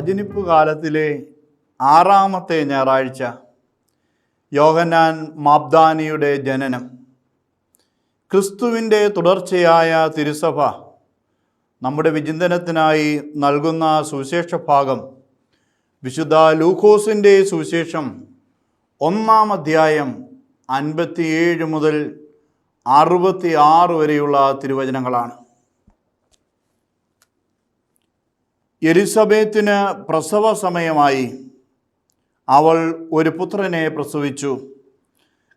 വചനിപ്പ് കാലത്തിലെ 6-ാമത്തെ ഞായറാഴ്ച, യോഹന്നാൻ മാബ്ദാനിയുടെ ജനനം. ക്രിസ്തുവിൻ്റെ തുടർച്ചയായ തിരുസഭ നമ്മുടെ വിചിന്തനത്തിനായി നൽകുന്ന സുവിശേഷ ഭാഗം വിശുദ്ധ ലൂക്കോസിൻ്റെ സുവിശേഷം 1-ാം അധ്യായം 57 മുതൽ 66 വരെയുള്ള തിരുവചനങ്ങളാണ്. എലിസബേത്തിന് പ്രസവ സമയമായി. അവൾ ഒരു പുത്രനെ പ്രസവിച്ചു.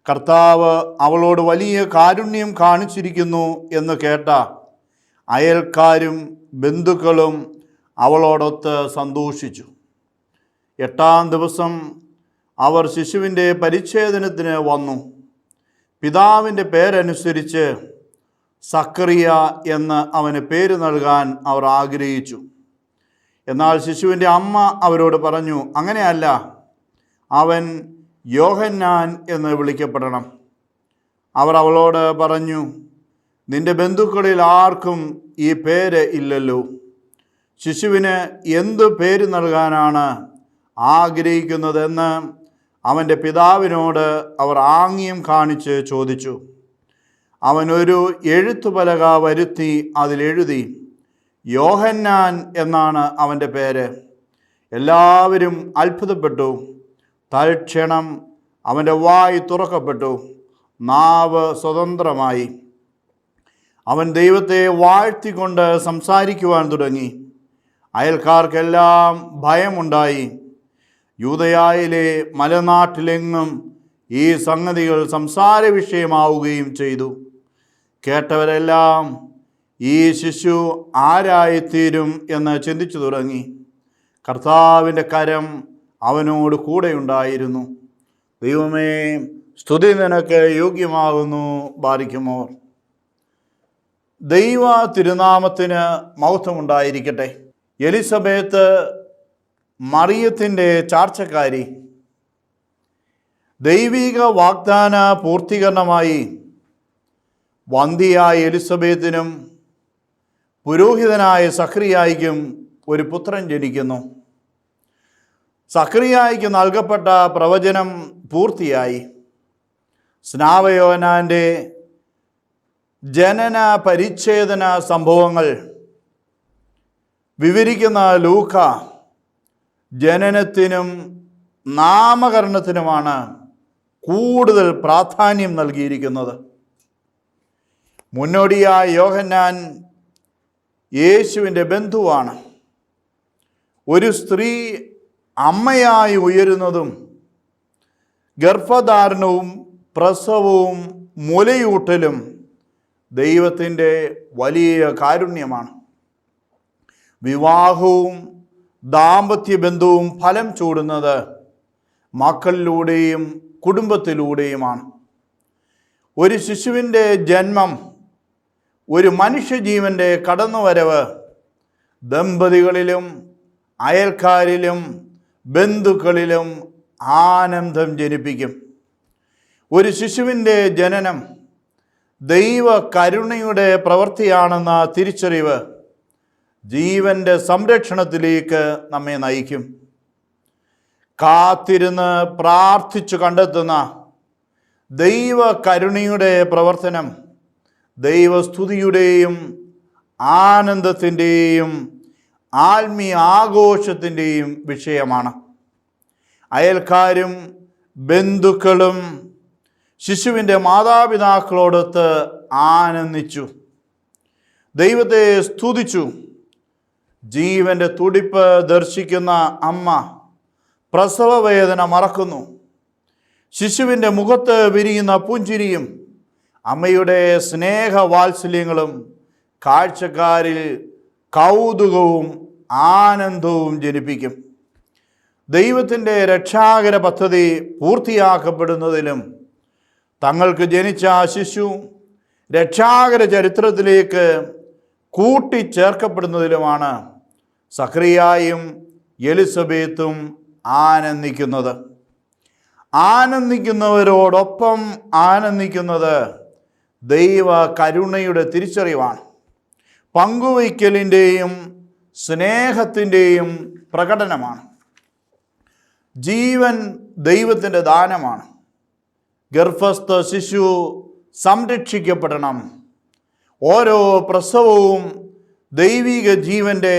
കർത്താവ് അവളോട് വലിയ കാരുണ്യം കാണിച്ചിരിക്കുന്നു എന്ന് കേട്ട അയൽക്കാരും ബന്ധുക്കളും അവളോടൊത്ത് സന്തോഷിച്ചു. 8-ാം ദിവസം അവർ ശിശുവിൻ്റെ പരിച്ഛേദനത്തിന് വന്നു. പിതാവിൻ്റെ പേരനുസരിച്ച് സക്കറിയ എന്ന് അവന് പേര് നൽകാൻ അവർ ആഗ്രഹിച്ചു. എന്നാൽ ശിശുവിൻ്റെ അമ്മ അവരോട് പറഞ്ഞു, അങ്ങനെയല്ല, അവൻ യോഹന്നാൻ എന്ന് വിളിക്കപ്പെടണം. അവർ അവളോട് പറഞ്ഞു, നിന്റെ ബന്ധുക്കളിൽ ആർക്കും ഈ പേര് ഇല്ലല്ലോ. ശിശുവിന് എന്തു പേര് നൽകാനാണ് ആഗ്രഹിക്കുന്നതെന്ന് അവൻ്റെ പിതാവിനോട് അവർ ആംഗ്യം കാണിച്ച് ചോദിച്ചു. അവൻ ഒരു എഴുത്തുപലക വരുത്തി അതിലെഴുതി, യോഹന്നാൻ എന്നാണ് അവൻ്റെ പേര്. എല്ലാവരും അത്ഭുതപ്പെട്ടു. തൽക്ഷണം അവൻ്റെ വായ് തുറക്കപ്പെട്ടു, നാവ് സ്വതന്ത്രമായി. അവൻ ദൈവത്തെ വാഴ്ത്തിക്കൊണ്ട് സംസാരിക്കുവാൻ തുടങ്ങി. അയൽക്കാർക്കെല്ലാം ഭയമുണ്ടായി. യൂദയായിലെ മലനാട്ടിലെങ്ങും ഈ സംഗതികൾ സംസാര വിഷയമാവുകയും ചെയ്തു. കേട്ടവരെല്ലാം ഈ ശിശു ആരായിത്തീരും എന്ന് ചിന്തിച്ചു തുടങ്ങി. കർത്താവിൻ്റെ കരം അവനോട് കൂടെയുണ്ടായിരുന്നു. ദൈവമേ, സ്തുതി നിനക്ക് യോഗ്യമാകുന്നു. ബാരിക്കുമോർ. ദൈവ തിരുനാമത്തിന് മഹത്വമുണ്ടായിരിക്കട്ടെ. എലിസബേത്ത് മറിയത്തിൻ്റെ ചാർച്ചക്കാരി. ദൈവിക വാഗ്ദാന പൂർത്തീകരണമായി വന്ധ്യയായ എലിസബേത്തിനും പുരോഹിതനായ സഖറിയായിക്കും ഒരു പുത്രൻ ജനിക്കുന്നു. സഖറിയായിക്ക് നൽകപ്പെട്ട പ്രവചനം പൂർത്തിയായി. സ്നാപയോഹന്നാൻ്റെ ജനന പരിച്ഛേദന സംഭവങ്ങൾ വിവരിക്കുന്ന ലൂക്ക ജനനത്തിനും നാമകരണത്തിനുമാണ് കൂടുതൽ പ്രാധാന്യം നൽകിയിരിക്കുന്നത്. മുന്നോടിയായ യോഹന്നാൻ യേശുവിൻ്റെ ബന്ധുവാണ്. ഒരു സ്ത്രീ അമ്മയായി ഉയരുന്നതും ഗർഭധാരണവും പ്രസവവും മുലയൂട്ടലും ദൈവത്തിൻ്റെ വലിയ കാരുണ്യമാണ്. വിവാഹവും ദാമ്പത്യ ബന്ധവും ഫലം ചൂടുന്നത് മക്കളിലൂടെയും കുടുംബത്തിലൂടെയുമാണ്. ഒരു ശിശുവിൻ്റെ ജന്മം, ഒരു മനുഷ്യജീവൻ്റെ കടന്നുവരവ് ദമ്പതികളിലും അയൽക്കാരിലും ബന്ധുക്കളിലും ആനന്ദം ജനിപ്പിക്കും. ഒരു ശിശുവിൻ്റെ ജനനം ദൈവ കരുണയുടെ പ്രവൃത്തിയാണെന്ന തിരിച്ചറിവ് ജീവൻ്റെ സംരക്ഷണത്തിലേക്ക് നമ്മെ നയിക്കും. കാത്തിരുന്ന് പ്രാർത്ഥിച്ചു കണ്ടെത്തുന്ന ദൈവ കരുണയുടെ പ്രവർത്തനം ദൈവസ്തുതിയുടെയും ആനന്ദത്തിൻ്റെയും ആത്മീയ ആഘോഷത്തിൻ്റെയും വിഷയമാണ്. അയൽക്കാരും ബന്ധുക്കളും ശിശുവിൻ്റെ മാതാപിതാക്കളോടൊത്ത് ആനന്ദിച്ചു, ദൈവത്തെ സ്തുതിച്ചു. ജീവൻ്റെ തുടിപ്പ് ദർശിക്കുന്ന അമ്മ പ്രസവവേദന മറക്കുന്നു. ശിശുവിൻ്റെ മുഖത്ത് വിരിയുന്ന പുഞ്ചിരിയും അമ്മയുടെ സ്നേഹവാത്സല്യങ്ങളും കാഴ്ചക്കാരിൽ കൗതുകവും ആനന്ദവും ജനിപ്പിക്കും. ദൈവത്തിൻ്റെ രക്ഷാകര പദ്ധതി പൂർത്തിയാക്കപ്പെടുന്നതിലും തങ്ങൾക്ക് ജനിച്ച ആ ശിശു രക്ഷാകര ചരിത്രത്തിലേക്ക് കൂട്ടിച്ചേർക്കപ്പെടുന്നതിലുമാണ് സഖറിയായും എലിസബേത്തും ആനന്ദിക്കുന്നത്. ആനന്ദിക്കുന്നവരോടൊപ്പം ആനന്ദിക്കുന്നത് ദൈവ കരുണയുടെ തിരിച്ചറിവാണ്. പങ്കുവയ്ക്കലിൻ്റെയും സ്നേഹത്തിൻ്റെയും പ്രകടനമാണ്. ജീവൻ ദൈവത്തിൻ്റെ ദാനമാണ്. ഗർഭസ്ഥ ശിശു സംരക്ഷിക്കപ്പെടണം. ഓരോ പ്രസവവും ദൈവിക ജീവൻ്റെ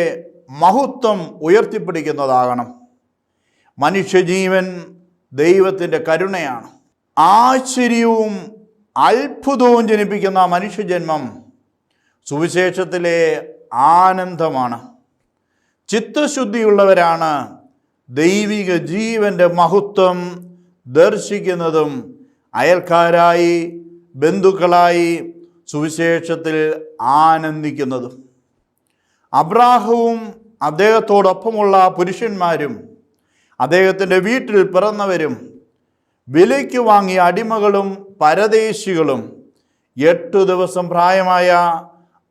മഹത്വം ഉയർത്തിപ്പിടിക്കുന്നതാകണം. മനുഷ്യജീവൻ ദൈവത്തിൻ്റെ കരുണയാണ്. ആശ്ചര്യവും അത്ഭുതവും ജനിപ്പിക്കുന്ന മനുഷ്യജന്മം സുവിശേഷത്തിലെ ആനന്ദമാണ്. ചിത്തശുദ്ധിയുള്ളവരാണ് ദൈവിക ജീവൻ്റെ മഹത്വം ദർശിക്കുന്നതും അയൽക്കാരായി ബന്ധുക്കളായി സുവിശേഷത്തിൽ ആനന്ദിക്കുന്നതും. അബ്രാഹവും അദ്ദേഹത്തോടൊപ്പമുള്ള പുരുഷന്മാരും അദ്ദേഹത്തിൻ്റെ വീട്ടിൽ പിറന്നവരും വിലയ്ക്ക് വാങ്ങിയ അടിമകളും പരദേശികളും 8 ദിവസം പ്രായമായ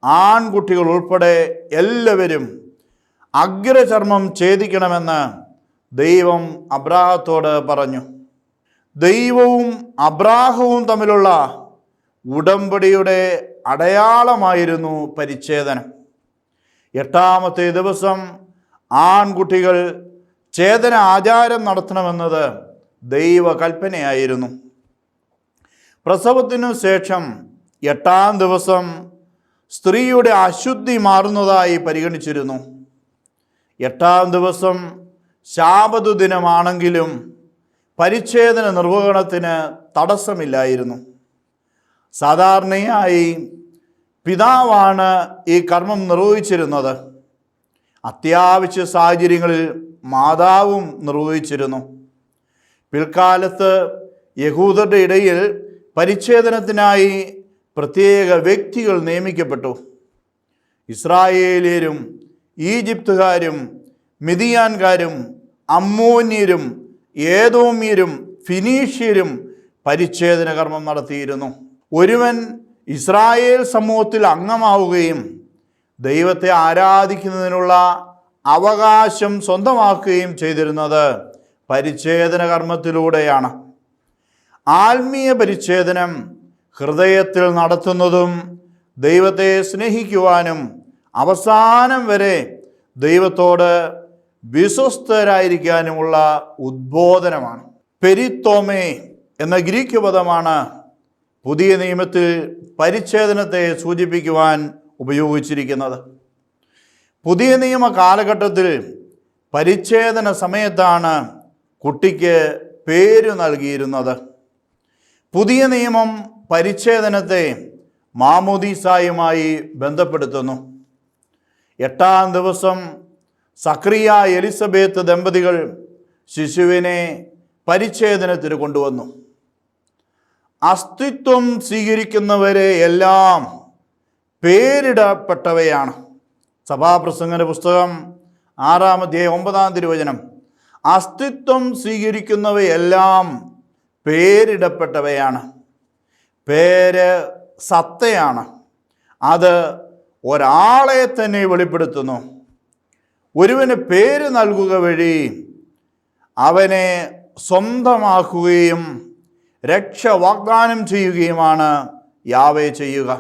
ആൺകുട്ടികൾ ഉൾപ്പെടെ എല്ലാവരും അഗ്രചർമ്മം ഛേദിക്കണമെന്ന് ദൈവം അബ്രാഹത്തോട് പറഞ്ഞു. ദൈവവും അബ്രാഹവും തമ്മിലുള്ള ഉടമ്പടിയുടെ അടയാളമായിരുന്നു പരിച്ഛേദനം. 8-ാമത്തെ ദിവസം ആൺകുട്ടികൾ ഛേദന ആചാരം നടത്തണമെന്നത് ദൈവകൽപ്പനയായിരുന്നു. പ്രസവത്തിനു ശേഷം 8-ാം ദിവസം സ്ത്രീയുടെ അശുദ്ധി മാറുന്നതായി പരിഗണിച്ചിരുന്നു. 8-ാം ദിവസം ശാബത്ത് ദിനമാണെങ്കിലും പരിച്ഛേദന നിർവഹണത്തിന് തടസ്സമില്ലായിരുന്നു. സാധാരണയായി പിതാവാണ് ഈ കർമ്മം നിർവഹിച്ചിരുന്നത്. അത്യാവശ്യ സാഹചര്യങ്ങളിൽ മാതാവും നിർവഹിച്ചിരുന്നു. പിൽക്കാലത്ത് യഹൂദരുടെ ഇടയിൽ പരിച്ഛേദനത്തിനായി പ്രത്യേക വ്യക്തികൾ നിയമിക്കപ്പെട്ടു. ഇസ്രായേലിയരും ഈജിപ്തുകാരും മിദിയാൻകാരും അമ്മോന്യരും ഏദോമ്യരും ഫിനീഷ്യരും പരിച്ഛേദന കർമ്മം നടത്തിയിരുന്നു. ഒരുവൻ ഇസ്രായേൽ സമൂഹത്തിൽ അംഗമാവുകയും ദൈവത്തെ ആരാധിക്കുന്നതിനുള്ള അവകാശം സ്വന്തമാക്കുകയും ചെയ്തിരുന്നത് പരിച്ഛേദന കർമ്മത്തിലൂടെയാണ്. ആത്മീയ പരിച്ഛേദനം ഹൃദയത്തിൽ നടത്തുന്നതും ദൈവത്തെ സ്നേഹിക്കുവാനും അവസാനം വരെ ദൈവത്തോട് വിശ്വസ്തരായിരിക്കാനുമുള്ള ഉദ്ബോധനമാണ്. പെരിത്തോമേ എന്ന ഗ്രീക്ക് പദമാണ് പുതിയ നിയമത്തിൽ പരിച്ഛേദനത്തെ സൂചിപ്പിക്കുവാൻ ഉപയോഗിച്ചിരിക്കുന്നത്. പുതിയ നിയമ കാലഘട്ടത്തിൽ പരിച്ഛേദന സമയത്താണ് കുട്ടിക്ക് പേര് നൽകിയിരുന്നത്. പുതിയ നിയമം പരിച്ഛേദനത്തെ മാമോദീസായുമായി ബന്ധപ്പെടുത്തുന്നു. 8-ാം ദിവസം സക്രിയ എലിസബത്ത് ദമ്പതികൾ ശിശുവിനെ പരിച്ഛേദനത്തിന് കൊണ്ടുവന്നു. അസ്തിത്വം സ്വീകരിക്കുന്നവരെ എല്ലാം പേരിടപ്പെട്ടവയാണ്. സഭാപ്രസംഗന്റെ പുസ്തകം 6-ാം അധ്യായം 9-ാം തിരുവചനം. അസ്തിത്വം സ്വീകരിക്കുന്നവയെല്ലാം പേരിടപ്പെട്ടവയാണ്. പേര് സത്തയാണ്. അത് ഒരാളെ തന്നെ വെളിപ്പെടുത്തുന്നു. ഒരുവന് പേര് നൽകുക വഴി അവനെ സ്വന്തമാക്കുകയും രക്ഷ വാഗ്ദാനം ചെയ്യുകയുമാണ് യാവേ ചെയ്യുക.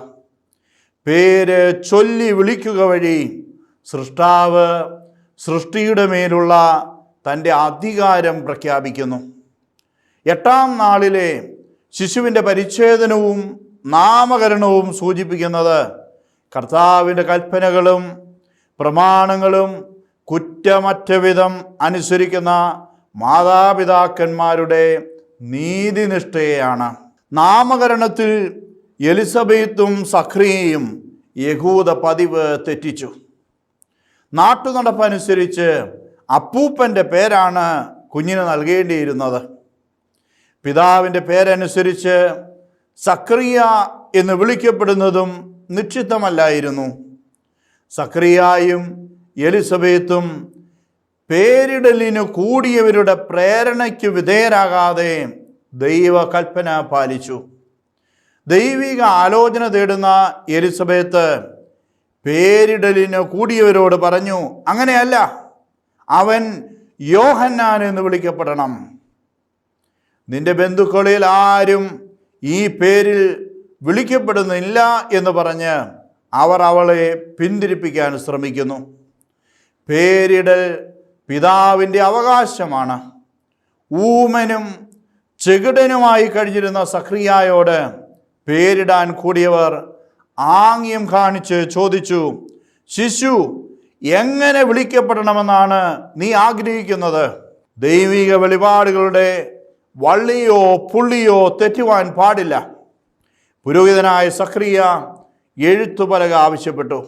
പേര് ചൊല്ലി വിളിക്കുക വഴി സൃഷ്ടാവ് സൃഷ്ടിയുടെ മേലുള്ള തൻ്റെ അധികാരം പ്രഖ്യാപിക്കുന്നു. 8-ാം നാളിലെ ശിശുവിൻ്റെ പരിച്ഛേദനവും നാമകരണവും സൂചിപ്പിക്കുന്നത് കർത്താവിൻ്റെ കൽപ്പനകളും പ്രമാണങ്ങളും കുറ്റമറ്റ വിധം അനുസരിക്കുന്ന മാതാപിതാക്കന്മാരുടെ നീതിനിഷ്ഠയെയാണ്. നാമകരണത്തിൽ എലിസബത്തും സക്രിയയും യഹൂദ പതിവ് തെറ്റിച്ചു. നാട്ടുനടപ്പനുസരിച്ച് അപ്പൂപ്പൻ്റെ പേരാണ് കുഞ്ഞിന് നൽകേണ്ടിയിരുന്നത്. പിതാവിൻ്റെ പേരനുസരിച്ച് സക്രിയ എന്ന് വിളിക്കപ്പെടുന്നതും നിശ്ചിതമല്ലായിരുന്നു. സക്രിയായും എലിസബത്തും പേരിടലിന് കൂടിയവരുടെ പ്രേരണയ്ക്ക് വിധേയരാകാതെ ദൈവകൽപ്പന പാലിച്ചു. ദൈവിക ആലോചന തേടുന്ന എലിസബത്ത് പേരിടലിന് കൂടിയവരോട് പറഞ്ഞു, അങ്ങനെയല്ല, അവൻ യോഹന്നാൻ എന്ന് വിളിക്കപ്പെടണം. നിന്റെ ബന്ധുക്കളിൽ ആരും ഈ പേരിൽ വിളിക്കപ്പെടുന്നില്ല എന്ന് പറഞ്ഞ് അവർ അവളെ പിന്തിരിപ്പിക്കാൻ ശ്രമിക്കുന്നു. പേരിടൽ പിതാവിൻ്റെ അവകാശമാണ്. ഊമനും ചെകിടനുമായി കഴിഞ്ഞിരുന്ന സഖറിയായോട് പേരിടാൻ കൂടിയവർ ആംഗ്യം കാണിച്ച് ചോദിച്ചു, ശിശു എങ്ങനെ വിളിക്കപ്പെടണമെന്നാണ് നീ ആഗ്രഹിക്കുന്നത്? ദൈവിക വെളിപാടുകളുടെ വള്ളിയോ പുള്ളിയോ തെറ്റുവാൻ പാടില്ല. പുരോഹിതനായ സഖറിയ എഴുത്തുപലക ആവശ്യപ്പെട്ടു.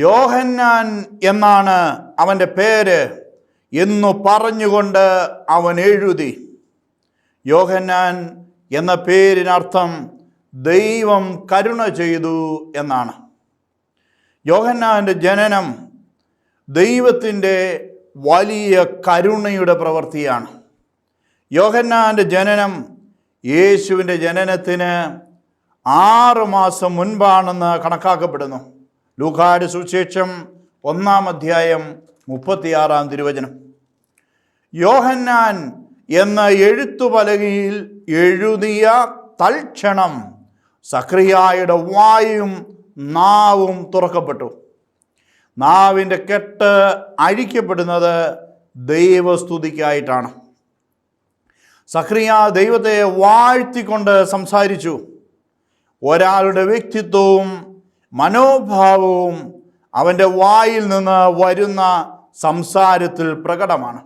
യോഹന്നാൻ എന്നാണ് അവൻ്റെ പേര് എന്നു പറഞ്ഞുകൊണ്ട് അവൻ എഴുതി. യോഹന്നാൻ എന്ന പേരിനർത്ഥം ദൈവം കരുണ ചെയ്തു എന്നാണ്. യോഹന്നാൻ്റെ ജനനം ദൈവത്തിൻ്റെ വലിയ കരുണയുടെ പ്രവൃത്തിയാണ്. യോഹന്നാൻ്റെ ജനനം യേശുവിൻ്റെ ജനനത്തിന് 6 മാസം മുൻപാണെന്ന് കണക്കാക്കപ്പെടുന്നു. ലൂക്കായുടെ സുവിശേഷം 1-ാം അധ്യായം 36-ാം തിരുവചനം. യോഹന്നാൻ എന്ന എഴുത്തുപലകയിൽ എഴുതിയ തൽക്ഷണം സഖറിയായുടെ വായും നാവും തുറക്കപ്പെട്ടു. നാവിൻ്റെ കെട്ട് അഴിക്കപ്പെടുന്നത് ദൈവസ്തുതിക്കായിട്ടാണ്. സഖറിയ ദൈവത്തെ വാഴ്ത്തിക്കൊണ്ട് സംസാരിച്ചു. ഒരാളുടെ വ്യക്തിത്വവും മനോഭാവവും അവൻ്റെ വായിൽ നിന്ന് വരുന്ന സംസാരത്തിൽ പ്രകടമാണ്.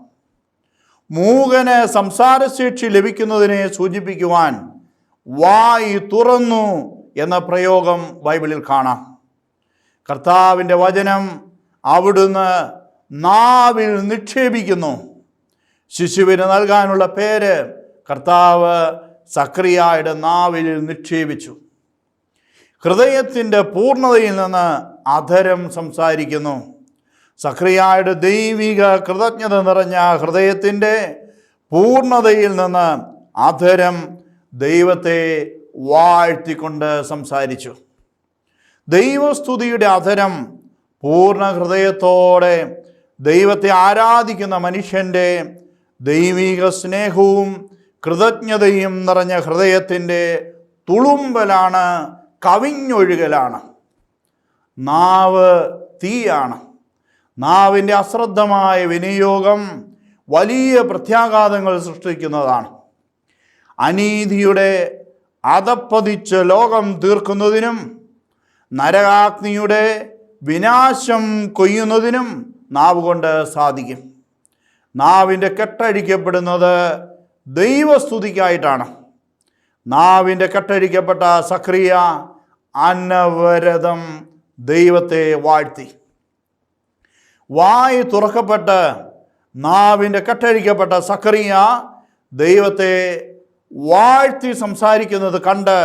മൂകന് സംസാരശേഷി ലഭിക്കുന്നതിനെ സൂചിപ്പിക്കുവാൻ വായി തുറന്നു എന്ന പ്രയോഗം ബൈബിളിൽ കാണാം. കർത്താവിൻ്റെ വചനം അവിടുന്ന് നാവിൽ നിക്ഷേപിക്കുന്നു. ശിശുവിന് നൽകാനുള്ള പേര് കർത്താവ് സഖറിയായുടെ നാവിൽ നിക്ഷേപിച്ചു. ഹൃദയത്തിൻ്റെ പൂർണ്ണതയിൽ നിന്ന് അധരം സംസാരിക്കുന്നു. സഖറിയായുടെ ദൈവിക കൃതജ്ഞത നിറഞ്ഞ ഹൃദയത്തിൻ്റെ പൂർണ്ണതയിൽ നിന്ന് അധരം ദൈവത്തെ വാഴ്ത്തിക്കൊണ്ട് സംസാരിച്ചു. ദൈവസ്തുതിയുടെ അധരം പൂർണ്ണ ഹൃദയത്തോടെ ദൈവത്തെ ആരാധിക്കുന്ന മനുഷ്യൻ്റെ ദൈവിക സ്നേഹവും കൃതജ്ഞതയും നിറഞ്ഞ ഹൃദയത്തിൻ്റെ തുളുമ്പലാണ്, കവിഞ്ഞൊഴുകലാണ്. നാവ് തീയാണ്. നാവിൻ്റെ അശ്രദ്ധമായ വിനിയോഗം വലിയ പ്രത്യാഘാതങ്ങൾ സൃഷ്ടിക്കുന്നതാണ്. അനീതിയുടെ അധപ്പതിച്ച ലോകം തീർക്കുന്നതിനും നരകാഗ്നിയുടെ വിനാശം കൊയ്യുന്നതിനും നാവ് കൊണ്ട് സാധിക്കും. നാവിൻ്റെ കെട്ടഴിക്കപ്പെടുന്നത് ദൈവസ്തുതിക്കായിട്ടാണ്. നാവിൻ്റെ കെട്ടഴിക്കപ്പെട്ട സഖറിയ അനവരതം ദൈവത്തെ വാഴ്ത്തി. വായ് തുറക്കപ്പെട്ട് നാവിൻ്റെ കെട്ടഴിക്കപ്പെട്ട സഖറിയ ദൈവത്തെ വാഴ്ത്തി സംസാരിക്കുന്നത് കണ്ട്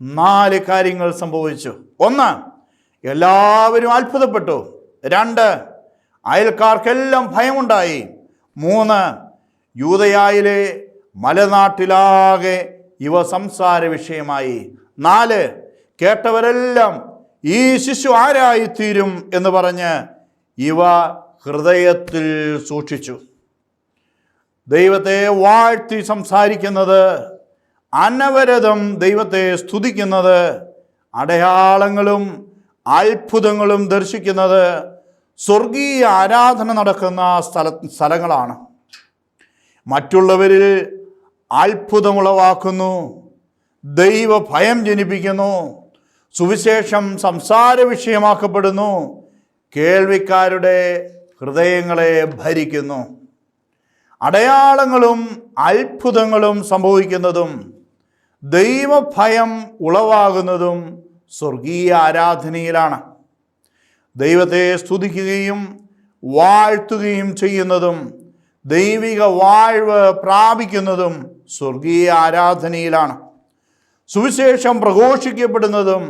4 കാര്യങ്ങൾ സംഭവിച്ചു. 1, എല്ലാവരും അത്ഭുതപ്പെട്ടു. 2, അയൽക്കാർക്കെല്ലാം ഭയമുണ്ടായി. 3, യൂദയായിലെ മലനാട്ടിലാകെ ഇവ സംസാര വിഷയമായി. 4, കേട്ടവരെല്ലാം ഈ ശിശു ആരായിത്തീരും എന്ന് പറഞ്ഞ് ഇവ ഹൃദയത്തിൽ സൂക്ഷിച്ചു. ദൈവത്തെ വാഴ്ത്തി സംസാരിക്കുന്നത്, അനവരതം ദൈവത്തെ സ്തുതിക്കുന്നത്, അടയാളങ്ങളും അത്ഭുതങ്ങളും ദർശിക്കുന്നത് സ്വർഗീയ ആരാധന നടക്കുന്ന സ്ഥലങ്ങളാണ്. മറ്റുള്ളവരിൽ അത്ഭുതമുളവാക്കുന്നു, ദൈവഭയം ജനിപ്പിക്കുന്നു, സുവിശേഷം സംസാര വിഷയമാക്കപ്പെടുന്നു, കേൾവിക്കാരുടെ ഹൃദയങ്ങളെ ഭരിക്കുന്നു. അടയാളങ്ങളും അത്ഭുതങ്ങളും സംഭവിക്കുന്നതും ദൈവഭയം ഉളവാകുന്നതും സ്വർഗീയ ആരാധനയിലാണ്. ദൈവത്തെ സ്തുതിക്കുകയും വാഴ്ത്തുകയും ചെയ്യുന്നതും ദൈവിക വാഴ്വ് പ്രാപിക്കുന്നതും സ്വർഗീയ ആരാധനയിലാണ്. സുവിശേഷം പ്രഘോഷിക്കപ്പെടുന്നതും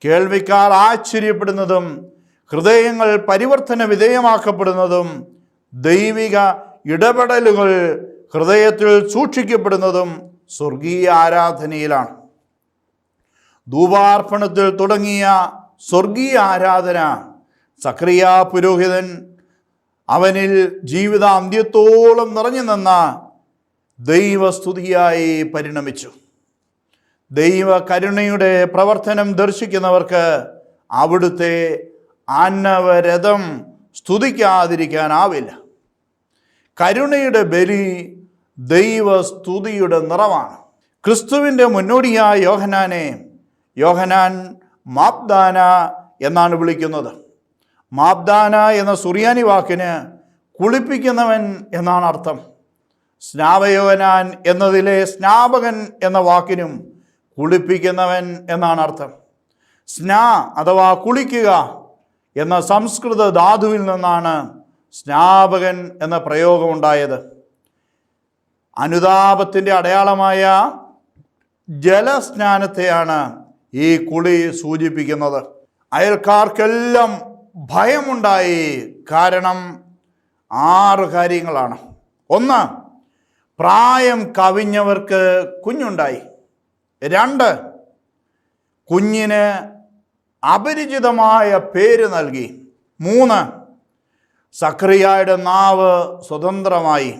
കേൾവിക്കാർ ആശ്ചര്യപ്പെടുന്നതും ഹൃദയങ്ങൾ പരിവർത്തന വിധേയമാക്കപ്പെടുന്നതും ദൈവിക ഇടപെടലുകൾ ഹൃദയത്തിൽ സൂക്ഷിക്കപ്പെടുന്നതും സ്വർഗീയ ആരാധനയിലാണ്. ധൂപാർപ്പണത്തിൽ തുടങ്ങിയ സ്വർഗീയ ആരാധന സഖറിയ പുരോഹിതൻ അവനിൽ ജീവിതാന്ത്യത്തോളം നിറഞ്ഞു നിന്ന ദൈവസ്തുതിയായി പരിണമിച്ചു. ദൈവ കരുണയുടെ പ്രവർത്തനം ദർശിക്കുന്നവർക്ക് അവിടുത്തെ അനവരതം സ്തുതിക്കാതിരിക്കാനാവില്ല. കരുണയുടെ ബലി ദൈവസ്തുതിയുടെ നിറവാണ്. ക്രിസ്തുവിൻ്റെ മുന്നോടിയായ യോഹന്നാൻ മാബ്ദാന എന്നാണ് വിളിക്കുന്നത്. മാബ്ദാന എന്ന സുറിയാനി വാക്കിന് കുളിപ്പിക്കുന്നവൻ എന്നാണ് അർത്ഥം. സ്നാപയോഹന്നാൻ എന്നതിലെ സ്നാപകൻ എന്ന വാക്കിനും കുളിപ്പിക്കുന്നവൻ എന്നാണ് അർത്ഥം. സ്നാ അഥവാ കുളിക്കുക എന്ന സംസ്കൃത ധാതുവിൽ നിന്നാണ് സ്നാപകൻ എന്ന പ്രയോഗമുണ്ടായത്. അനുതാപത്തിൻ്റെ അടയാളമായ ജലസ്നാനത്തെയാണ് ഈ കുളി സൂചിപ്പിക്കുന്നത്. അയൽക്കാർക്കെല്ലാം ഭയമുണ്ടായി. കാരണം 6 കാര്യങ്ങളാണ്. 1, പ്രായം കവിഞ്ഞവർക്ക് കുഞ്ഞുണ്ടായി. 2, കുഞ്ഞിന് അപരിചിതമായ പേര് നൽകി. 3, സഖറിയായുടെ നാവ് സ്വതന്ത്രമായി,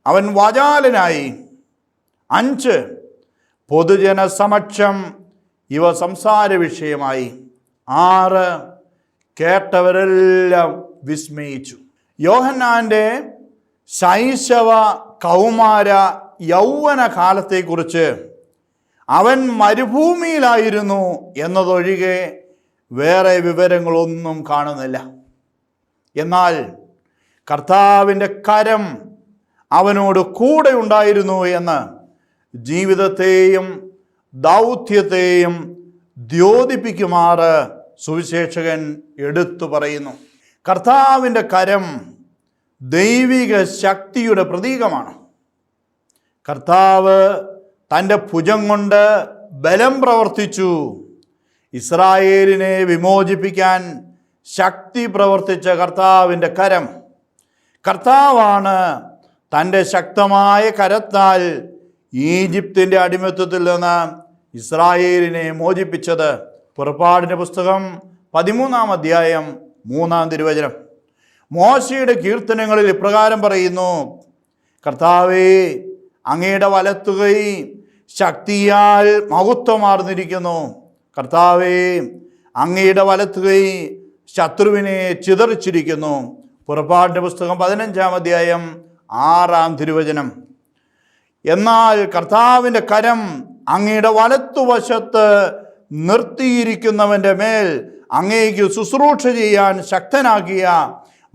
അവൻ വാചാലനായി. 5, പൊതുജന സമക്ഷം ഇവ സംസാര വിഷയമായി. 6, കേട്ടവരെല്ലാം വിസ്മയിച്ചു. യോഹന്നാൻ്റെ ശൈശവ കൗമാര യൗവന കാലത്തെക്കുറിച്ച് അവൻ മരുഭൂമിയിലായിരുന്നു എന്നതൊഴികെ വേറെ വിവരങ്ങളൊന്നും കാണുന്നില്ല. എന്നാൽ കർത്താവിൻ്റെ കരം അവനോട് കൂടെ ഉണ്ടായിരുന്നു എന്ന് ജീവിതത്തെയും ദൗത്യത്തെയും ദ്യോതിപ്പിക്കുമാറ് സുവിശേഷകൻ എടുത്തു പറയുന്നു. കർത്താവിൻ്റെ കരം ദൈവിക ശക്തിയുടെ പ്രതീകമാണ്. കർത്താവ് തൻ്റെ ഭുജം കൊണ്ട് ബലം പ്രവർത്തിച്ചു. ഇസ്രായേലിനെ വിമോചിപ്പിക്കാൻ ശക്തി പ്രവർത്തിച്ച കർത്താവിൻ്റെ കരം. കർത്താവാണ് തൻ്റെ ശക്തമായ കരത്താൽ ഈജിപ്തിൻ്റെ അടിമത്വത്തിൽ നിന്ന് ഇസ്രായേലിനെ മോചിപ്പിച്ചത്. പുറപ്പാടിൻ്റെ പുസ്തകം 13-ാം അധ്യായം 3-ാം തിരുവചനം. മോശയുടെ കീർത്തനങ്ങളിൽ ഇപ്രകാരം പറയുന്നു: കർത്താവേ, അങ്ങയുടെ വലത്തുകൈ ശക്തിയാൽ മഹത്വമാർന്നിരിക്കുന്നു. കർത്താവേ, അങ്ങയുടെ വലത്തുകൈ ശത്രുവിനെ ചിതറിച്ചിരിക്കുന്നു. പുറപ്പാടിൻ്റെ പുസ്തകം 15-ാം അധ്യായം 6-ാം തിരുവചനം. എന്നാൽ കർത്താവിൻ്റെ കരം അങ്ങയുടെ വലത്തുവശത്ത് നിർത്തിയിരിക്കുന്നവൻ്റെ മേൽ അങ്ങേക്ക് ശുശ്രൂഷ ചെയ്യാൻ ശക്തനാക്കിയ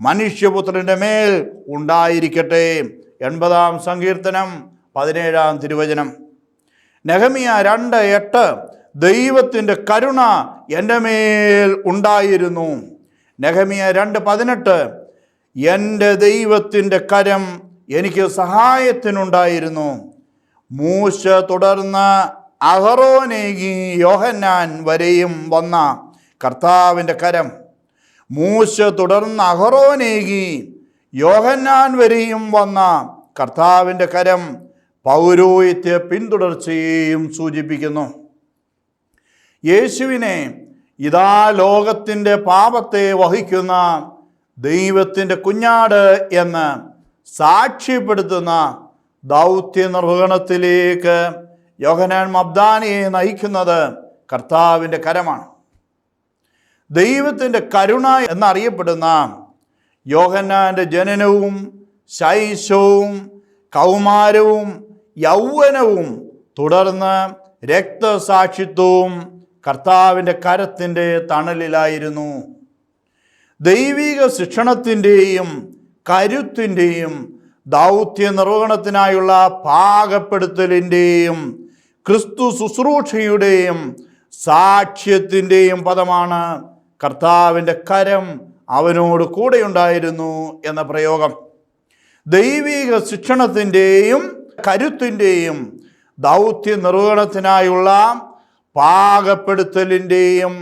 മനുഷ്യപുത്രൻ്റെ മേൽ ഉണ്ടായിരിക്കട്ടെ. 80-ാം സങ്കീർത്തനം 17-ാം തിരുവചനം. നെഹമ്യ 2:8 ദൈവത്തിൻ്റെ കരുണ എൻ്റെ മേൽ ഉണ്ടായിരുന്നു. നെഹമ്യ 2:18 എൻ്റെ ദൈവത്തിൻ്റെ കരം എനിക്ക് സഹായത്തിനുണ്ടായിരുന്നു. മൂശ തുടർന്ന് അഹറോനേകി യോഹന്നാൻ വരെയും വന്ന കർത്താവിൻ്റെ കരം. മൂശ തുടർന്ന് അഹറോനേകി യോഹന്നാൻ വരെയും വന്ന കർത്താവിൻ്റെ കരം പൗരോഹിത്യ പിന്തുടർച്ചയെയും സൂചിപ്പിക്കുന്നു. യേശുവിനെ ഇതാ ലോകത്തിൻ്റെ പാപത്തെ വഹിക്കുന്ന ദൈവത്തിൻ്റെ കുഞ്ഞാട് എന്ന് സാക്ഷ്യപ്പെടുത്തുന്ന ദൗത്യ നിർവഹണത്തിലേക്ക് യോഹന്നാൻ മബ്ദാനിയെ നയിക്കുന്നത് കർത്താവിൻ്റെ കരമാണ്. ദൈവത്തിൻ്റെ കരുണ എന്നറിയപ്പെടുന്ന യോഹന്നാൻ്റെ ജനനവും ശൈശവവും കൗമാരവും യൗവനവും തുടർന്ന് രക്തസാക്ഷിത്വവും കർത്താവിൻ്റെ കരത്തിൻ്റെ തണലിലായിരുന്നു. ദൈവിക ശിക്ഷണത്തിൻ്റെയും കരുത്തിൻ്റെയും ദൗത്യ നിർവഹണത്തിനായുള്ള പാകപ്പെടുത്തലിൻ്റെയും ക്രിസ്തു ശുശ്രൂഷയുടെയും സാക്ഷ്യത്തിൻ്റെയും പദമാണ് കർത്താവിൻ്റെ കരം അവനോട് കൂടെയുണ്ടായിരുന്നു എന്ന പ്രയോഗം. ദൈവിക ശിക്ഷണത്തിൻ്റെയും കരുത്തിൻ്റെയും ദൗത്യ നിർവഹണത്തിനായുള്ള പാകപ്പെടുത്തലിൻ്റെയും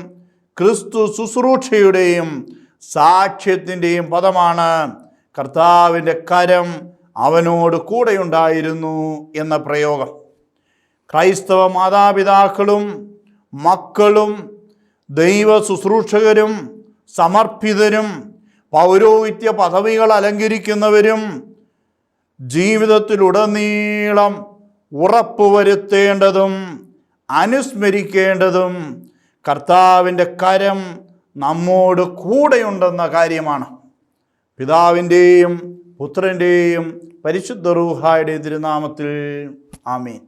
ക്രിസ്തു ശുശ്രൂഷയുടെയും സാക്ഷ്യത്തിൻ്റെയും പദമാണ് കർത്താവിൻ്റെ കരം അവനോട് കൂടെയുണ്ടായിരുന്നു എന്ന പ്രയോഗം. ക്രൈസ്തവ മാതാപിതാക്കളും മക്കളും ദൈവ ശുശ്രൂഷകരും സമർപ്പിതരും പൗരോഹിത്യ പദവികൾ അലങ്കരിക്കുന്നവരും ജീവിതത്തിലുടനീളം ഉറപ്പുവരുത്തേണ്ടതും അനുസ്മരിക്കേണ്ടതും കർത്താവിൻ്റെ കരം നമ്മോട് കൂടെയുണ്ടെന്ന കാര്യമാണ്. പിതാവിൻ്റെയും പുത്രൻ്റെയും പരിശുദ്ധ റൂഹായുടെയും തിരുനാമത്തിൽ ആമീൻ.